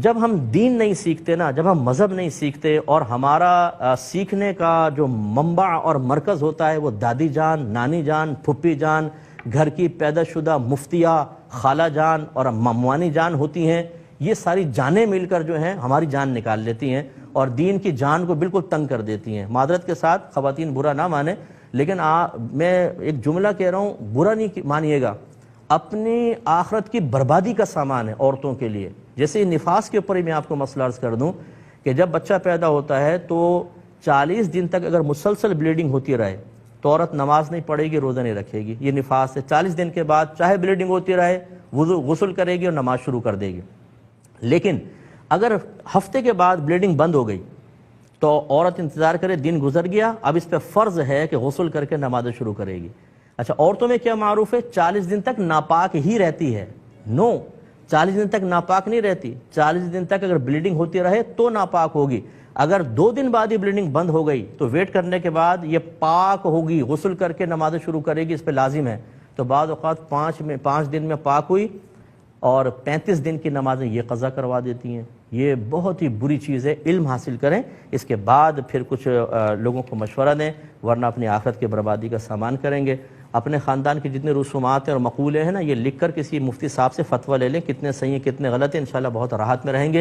جب ہم دین نہیں سیکھتے نا، جب ہم مذہب نہیں سیکھتے اور ہمارا سیکھنے کا جو منبع اور مرکز ہوتا ہے وہ دادی جان، نانی جان، پھپھی جان، گھر کی پیدا شدہ مفتیہ، خالہ جان اور مموانی جان ہوتی ہیں، یہ ساری جانیں مل کر جو ہیں ہماری جان نکال لیتی ہیں اور دین کی جان کو بالکل تنگ کر دیتی ہیں۔ معذرت کے ساتھ خواتین برا نہ مانیں، لیکن میں ایک جملہ کہہ رہا ہوں، برا نہیں مانیے گا، اپنی آخرت کی بربادی کا سامان ہے عورتوں کے لیے۔ جیسے نفاس کے اوپر ہی میں آپ کو مسئلہ عرض کر دوں کہ جب بچہ پیدا ہوتا ہے تو 40 دن تک اگر مسلسل بلیڈنگ ہوتی رہے تو عورت نماز نہیں پڑھے گی، روزہ نہیں رکھے گی، یہ نفاس ہے۔ 40 دن کے بعد چاہے بلیڈنگ ہوتی رہے، غسل کرے گی اور نماز شروع کر دے گی۔ لیکن اگر ہفتے کے بعد بلیڈنگ بند ہو گئی تو عورت انتظار کرے، دن گزر گیا، اب اس پہ فرض ہے کہ غسل کر کے نماز شروع کرے گی۔ اچھا، عورتوں میں کیا معروف ہے؟ 40 دن تک ناپاک ہی رہتی ہے۔ 40 دن تک ناپاک نہیں رہتی، 40 دن تک اگر بلیڈنگ ہوتی رہے تو ناپاک ہوگی۔ اگر 2 دن بعد ہی بلیڈنگ بند ہو گئی تو ویٹ کرنے کے بعد یہ پاک ہوگی، غسل کر کے نماز شروع کرے گی، اس پہ لازم ہے۔ تو بعض اوقات 5 دن میں پاک ہوئی اور 35 دن کی نمازیں یہ قضا کروا دیتی ہیں۔ یہ بہت ہی بری چیز ہے، علم حاصل کریں، اس کے بعد پھر کچھ لوگوں کو مشورہ دیں، ورنہ اپنی آخرت کی بربادی کا سامان کریں گے۔ اپنے خاندان کی جتنے رسومات ہیں اور مقولے ہیں نا، یہ لکھ کر کسی مفتی صاحب سے فتویٰ لے لیں، کتنے صحیح ہیں کتنے غلط ہیں، انشاءاللہ بہت راحت میں رہیں گے۔